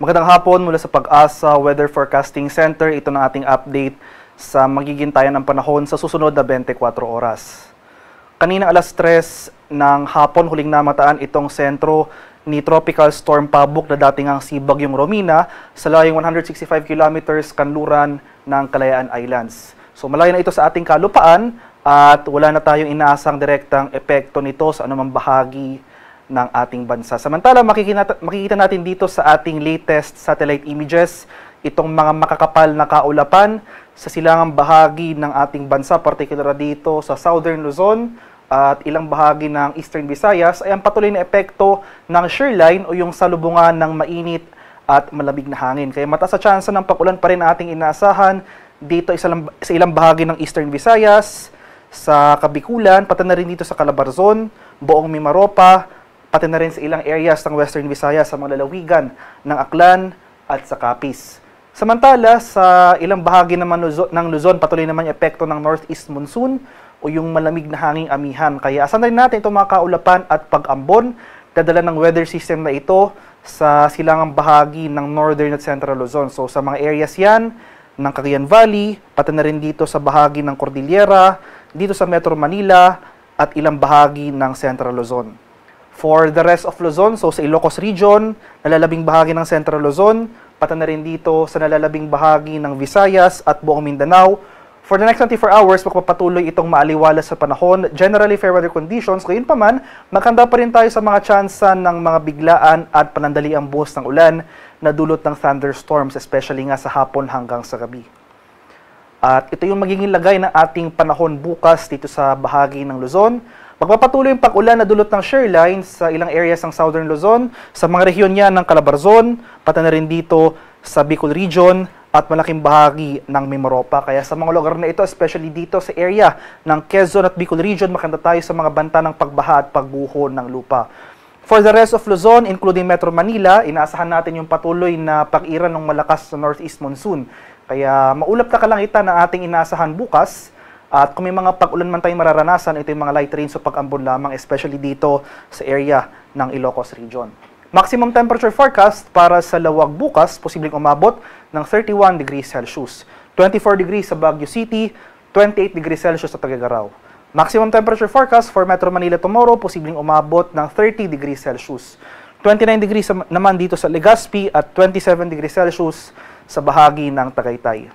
Magandang hapon mula sa Pag-asa Weather Forecasting Center. Ito na ating update sa magigintayan ng panahon sa susunod na 24 oras. Kanina alas 3 ng hapon huling namataan itong sentro ni Tropical Storm Pabuk na dating ang Sibagyong Romina sa layong 165 kilometers kanluran ng Kalayaan Islands. So malayo na ito sa ating kalupaan at wala na tayong inaasang direktang epekto nito sa anumang bahagi ng ating bansa. Samantala, makikita natin dito sa ating latest satellite images itong mga makakapal na kaulapan sa silangang bahagi ng ating bansa, particular dito sa Southern Luzon at ilang bahagi ng Eastern Visayas ay ang patuloy na epekto ng shear line o yung salubungan ng mainit at malamig na hangin. Kaya mataas sa tsansa ng pag-ulan pa rin ating inaasahan dito sa ilang bahagi ng Eastern Visayas, sa Kabikulan, pati na rin dito sa Calabarzon, buong Mimaropa, pati na rin sa ilang areas ng Western Visayas sa mga lalawigan ng Aklan at sa Capiz. Samantala, sa ilang bahagi naman ng Luzon, patuloy naman yung epekto ng northeast monsoon o yung malamig na hanging amihan. Kaya asan rin natin itong mga kaulapan at pag-ambon, dadala ng weather system na ito sa silangang bahagi ng northern at central Luzon. So sa mga areas yan ng Cagayan Valley, pati na rin dito sa bahagi ng Cordillera, dito sa Metro Manila at ilang bahagi ng central Luzon. For the rest of Luzon, so sa Ilocos Region, nalalabing bahagi ng Central Luzon, pati na rin dito sa nalalabing bahagi ng Visayas at buong Mindanao. For the next 24 hours, magpapatuloy itong maaliwalas sa panahon. Generally, fair weather conditions. Ngayon pa man, maghanda pa rin tayo sa mga tsansa ng mga biglaan at panandaliang buhos ng ulan na dulot ng thunderstorms, especially nga sa hapon hanggang sa gabi. At ito yung magiging lagay ng ating panahon bukas dito sa bahagi ng Luzon. Magpapatuloy yung pag-ulan na dulot ng shear line sa ilang areas ng Southern Luzon, sa mga rehiyon niya ng Calabarzon, pati na rin dito sa Bicol Region at malaking bahagi ng Mimaropa. Kaya sa mga lugar na ito, especially dito sa area ng Quezon at Bicol Region, makanda tayo sa mga banta ng pagbaha at pagguho ng lupa. For the rest of Luzon, including Metro Manila, inaasahan natin yung patuloy na pag-iran ng malakas na northeast monsoon. Kaya maulap na kalangitan na ating inaasahan bukas. At kung may mga pag-ulan man tayong mararanasan, ito yung mga light rains o pag-ambon lamang, especially dito sa area ng Ilocos Region. Maximum temperature forecast para sa Lawag bukas, posibleng umabot ng 31 degrees Celsius. 24 degrees sa Baguio City, 28 degrees Celsius sa Tuguegarao. Maximum temperature forecast for Metro Manila tomorrow, posibleng umabot ng 30 degrees Celsius. 29 degrees naman dito sa Legazpi at 27 degrees Celsius sa bahagi ng Tagaytay.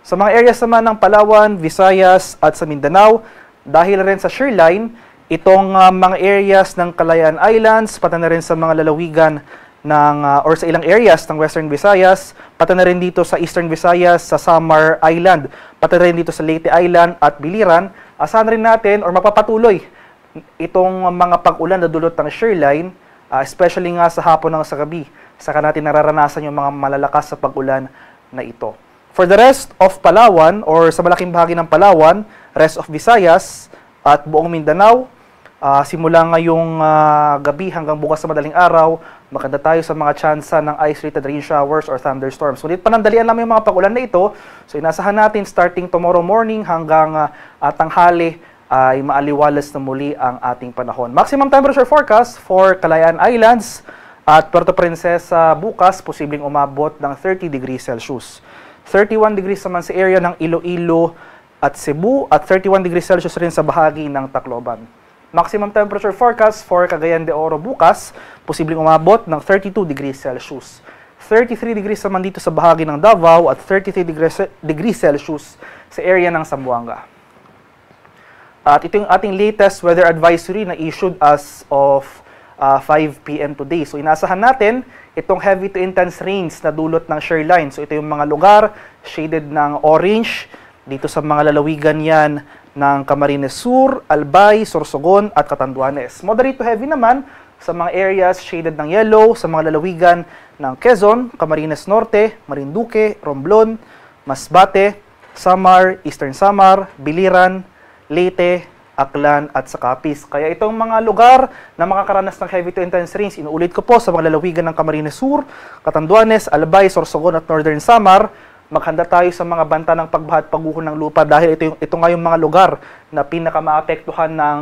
Sa mga areas naman ng Palawan, Visayas at sa Mindanao, dahil rin sa shear line, itong mga areas ng Kalayaan Islands, pati na rin sa mga lalawigan or sa ilang areas ng Western Visayas, pati na rin dito sa Eastern Visayas, sa Samar Island, pati na rin dito sa Leyte Island at Biliran, asahan rin natin or mapapatuloy itong mga pag-ulan na dulot ng shear line, especially nga sa hapon ng sa gabi. Saka natin nararanasan yung mga malalakas sa pag-ulan na ito. For the rest of Palawan or sa malaking bahagi ng Palawan, rest of Visayas at buong Mindanao, simula ngayong gabi hanggang bukas sa madaling araw, makanda tayo sa mga tsansa ng isolated rain showers or thunderstorms. Ngunit panandalian lang yung mga pag-ulan na ito, so inasahan natin starting tomorrow morning hanggang tanghali ay maaliwalas na muli ang ating panahon. Maximum temperature forecast for Kalayaan Islands at Puerto Princesa bukas, posibleng umabot ng 30 degrees Celsius. 31 degrees naman sa area ng Iloilo at Cebu at 31 degrees Celsius rin sa bahagi ng Tacloban. Maximum temperature forecast for Cagayan de Oro bukas, posibleng umabot ng 32 degrees Celsius. 33 degrees naman dito sa bahagi ng Davao at 33 degrees Celsius sa area ng Zamboanga. At ito yung ating latest weather advisory na issued as of 5 p.m. today. So inaasahan natin itong heavy to intense rains na dulot ng shear line. So ito yung mga lugar shaded ng orange dito sa mga lalawigan yan ng Camarines Sur, Albay, Sorsogon at Catanduanes. Moderate to heavy naman sa mga areas shaded ng yellow sa mga lalawigan ng Quezon, Camarines Norte, Marinduque, Romblon, Masbate, Samar, Eastern Samar, Biliran, Leyte, Aklan at sa Capiz. Kaya itong mga lugar na makakaranas ng heavy to intense rains, inuulit ko po sa mga lalawigan ng Camarines Sur, Catanduanes, Albay, Sorsogon at Northern Samar, maghanda tayo sa mga banta ng pagbaha at pagguho ng lupa dahil ito nga yung mga lugar na pinakamaapektuhan ng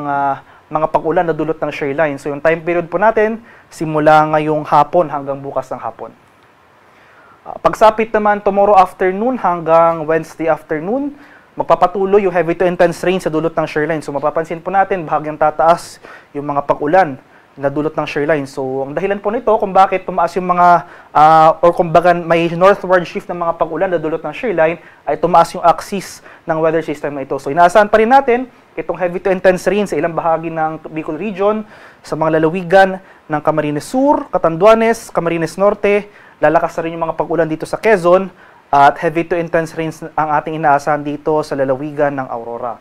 mga pag-ulan na dulot ng shear line. So yung time period po natin, simula ngayong hapon hanggang bukas ng hapon. Pagsapit naman tomorrow afternoon hanggang Wednesday afternoon, magpapatuloy yung heavy to intense rain sa dulot ng shoreline. So mapapansin po natin, bahagyang tataas yung mga pag-ulan na dulot ng shoreline. So ang dahilan po nito kung bakit tumaas yung mga, or kumbaga may northward shift ng mga pag-ulan na dulot ng shoreline, ay tumaas yung axis ng weather system na ito. So inaasahan pa rin natin itong heavy to intense rain sa ilang bahagi ng Bicol Region, sa mga lalawigan ng Camarines Sur, Catanduanes, Camarines Norte. Lalakas na rin yung mga pag-ulan dito sa Quezon, at heavy to intense rains ang ating inaasahan dito sa lalawigan ng Aurora.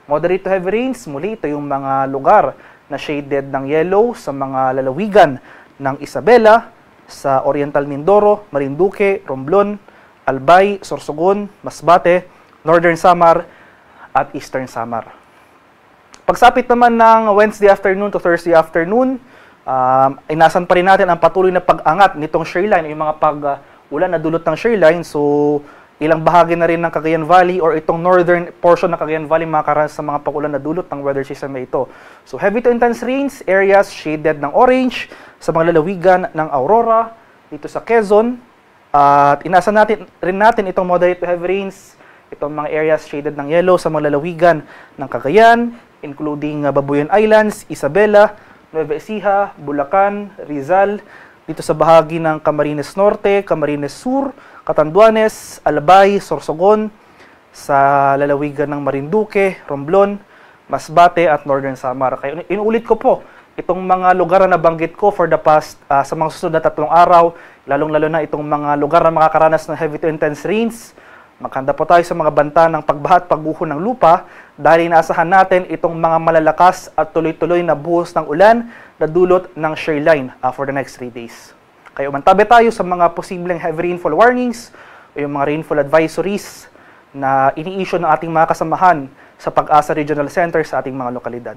Moderate to heavy rains, muli ito yung mga lugar na shaded ng yellow sa mga lalawigan ng Isabela, sa Oriental Mindoro, Marinduque, Romblon, Albay, Sorsogon, Masbate, Northern Samar, at Eastern Samar. Pagsapit naman ng Wednesday afternoon to Thursday afternoon, inasan pa rin natin ang patuloy na pag-angat nitong shoreline, yung mga pag-ulan na dulot ng shoreline. So, ilang bahagi na rin ng Cagayan Valley or itong northern portion ng Cagayan Valley makaranas sa mga pag-ulan na dulot ng weather system na ito. So, heavy to intense rains, areas shaded ng orange sa mga lalawigan ng Aurora, dito sa Quezon. At inasan natin itong moderate to heavy rains, itong mga areas shaded ng yellow sa mga lalawigan ng Cagayan, including Babuyan Islands, Isabela, Nueva Ecija, Bulacan, Rizal, dito sa bahagi ng Camarines Norte, Camarines Sur, Catanduanes, Albay, Sorsogon, sa lalawigan ng Marinduque, Romblon, Masbate at Northern Samar. Kaya inuulit ko po, itong mga lugar na nabanggit ko for the past, sa mga susunod na 3 araw, lalong-lalo na itong mga lugar na makakaranas ng heavy to intense rains. Maghanda po tayo sa mga banta ng pagbaha at pagguho ng lupa dahil inaasahan natin itong mga malalakas at tuloy-tuloy na buhos ng ulan na dulot ng shoreline for the next 3 days. Kaya umantabi tayo sa mga posibleng heavy rainfall warnings o yung mga rainfall advisories na ini-issue ng ating mga kasamahan sa Pag-asa Regional Center sa ating mga lokalidad.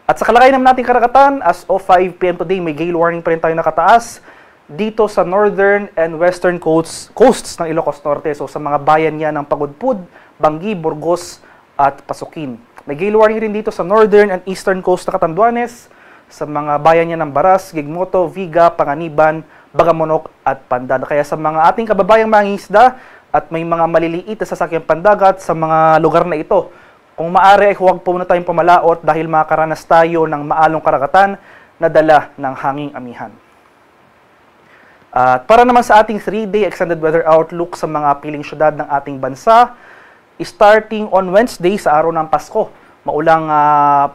At sa kalagayan naman nating karagatan, as of 5 p.m. today, may gale warning pa rin tayo nakataas dito sa northern and western coasts ng Ilocos Norte. So sa mga bayan niya ng Pagudpud, Bangi, Burgos at Pasukin. May gale warning rin dito sa northern and eastern coast ng Catanduanes, sa mga bayan niya ng Baras, Gigmoto, Viga, Panganiban, Bagamonok at Pandan. Kaya sa mga ating kababayang mangingisda at may mga maliliit na sasakyang pandagat sa mga lugar na ito, kung maaari ay huwag po muna tayong pamalaot dahil makakaranas tayo ng maalong karagatan na dala ng hanging amihan. At para naman sa ating 3-day extended weather outlook sa mga piling syudad ng ating bansa, starting on Wednesday sa araw ng Pasko, maulang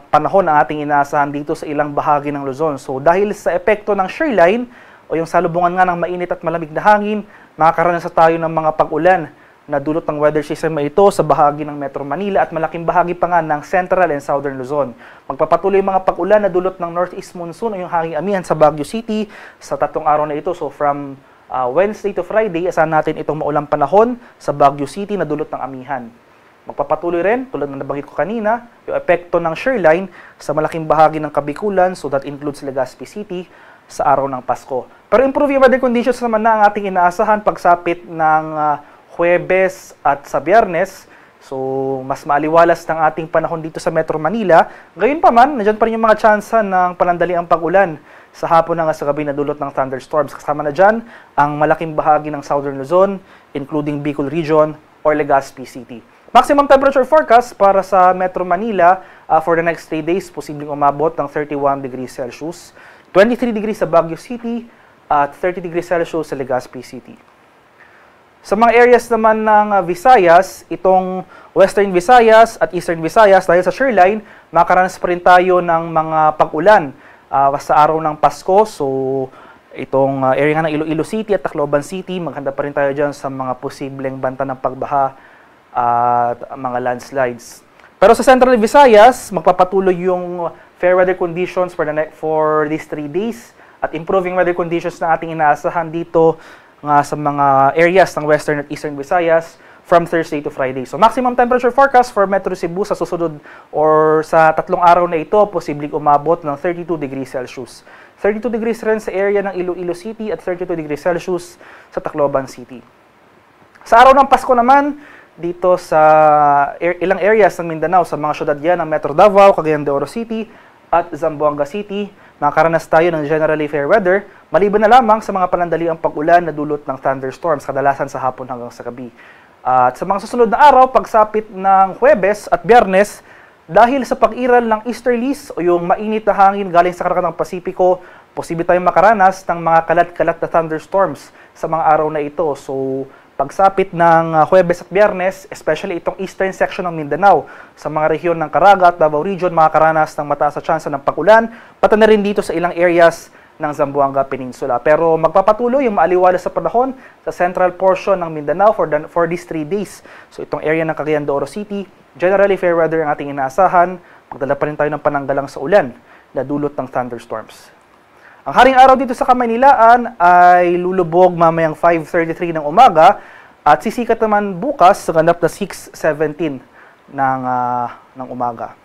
panahon ang ating inaasahan dito sa ilang bahagi ng Luzon. So dahil sa epekto ng shoreline o yung salubungan nga ng mainit at malamig na hangin, makakaranas tayo ng mga pag-ulan na dulot ng weather system na ito sa bahagi ng Metro Manila at malaking bahagi pa nga ng Central and Southern Luzon. Magpapatuloy yung mga pag-ulan na dulot ng Northeast Monsoon o yung hanging amihan sa Baguio City sa 3 araw na ito. So from Wednesday to Friday, asahan natin itong maulang panahon sa Baguio City na dulot ng amihan. Magpapatuloy rin, tulad ng nabanggit ko kanina, yung epekto ng shoreline sa malaking bahagi ng Kabikulan, so that includes Legazpi City, sa araw ng Pasko. Pero improving weather conditions naman na ang ating inaasahan pagsapit ng Huwebes at sa Biyernes. So, mas maaliwalas ng ating panahon dito sa Metro Manila. Gayon pa man, nandiyan pa rin yung mga tsansa ng panandaliang pag-ulan sa hapon hanggang sa gabi na dulot ng thunderstorms. Kasama na dyan ang malaking bahagi ng Southern Luzon, including Bicol Region or Legazpi City. Maximum temperature forecast para sa Metro Manila for the next 3 days, posibleng umabot ng 31 degrees Celsius, 23 degrees sa Baguio City, at 30 degrees Celsius sa Legazpi City. Sa mga areas naman ng Visayas, itong Western Visayas at Eastern Visayas, dahil sa shoreline, makakaranas pa rin tayo ng mga pag-ulan sa araw ng Pasko. So, itong area nga ng Iloilo City at Tacloban City, maghanda pa rin tayo dyan sa mga posibleng banta ng pagbaha at mga landslides. Pero sa Central Visayas, magpapatuloy yung fair weather conditions for these 3 days at improving weather conditions na ating inaasahan dito nga sa mga areas ng Western at Eastern Visayas from Thursday to Friday. So maximum temperature forecast for Metro Cebu sa susunod or sa 3 araw na ito, posibleng umabot ng 32 degrees Celsius. 32 degrees rin sa area ng Iloilo City at 32 degrees Celsius sa Tacloban City. Sa araw ng Pasko naman, dito sa ilang areas ng Mindanao, sa mga syudad yan ng Metro Davao, Cagayan de Oro City at Zamboanga City, makakaranas tayo ng generally fair weather Maliban na lamang sa mga panandaliang pag-ulan na dulot ng thunderstorms, kadalasan sa hapon hanggang sa gabi. At sa mga susunod na araw, pagsapit ng Huwebes at Biyernes, dahil sa pag-iral ng easterlies o yung mainit na hangin galing sa karagatan ng Pasipiko, posible tayong makaranas ng mga kalat-kalat na thunderstorms sa mga araw na ito. So, pagsapit ng Huwebes at Biyernes, especially itong eastern section ng Mindanao, sa mga rehiyon ng Caraga at Davao Region, makakaranas ng mataas na tsansa ng pag-ulan, pati na rin dito sa ilang areas ng Zamboanga Peninsula. Pero magpapatuloy yung maaliwalas sa panahon sa central portion ng Mindanao for these 3 days. So itong area ng Cagayan de Oro City, generally fair weather ang ating inaasahan. Magdala pa rin tayo ng pananggalang sa ulan na dulot ng thunderstorms. Ang haring araw dito sa Kamaynilaan ay lulubog mamayang 5:33 ng umaga at sisikat naman bukas sa ganap na 6:17 ng umaga.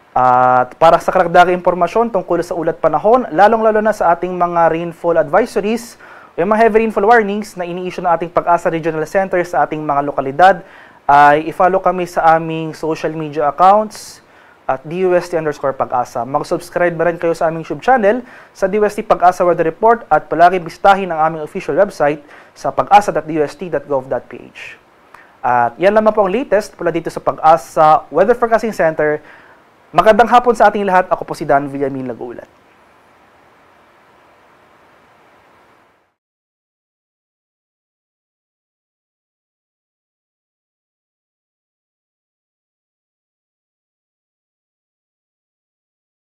At para sa karagdagang impormasyon tungkol sa ulat panahon, lalong-lalo na sa ating mga rainfall advisories, o yung mga heavy rainfall warnings na ini-issue ng ating Pag-asa Regional Center sa ating mga lokalidad, ay i-follow kami sa aming social media accounts at DUST_Pag-asa. Mag-subscribe na rin kayo sa aming YouTube channel sa DUST Pag-asa Weather Report at palagi bistahin ang aming official website sa pag-asa.dust.gov.ph. At yan naman po ang latest mula dito sa Pag-asa Weather Forecasting Center. Magandang hapon sa ating lahat. Ako po si Dan Villamin Lagulat.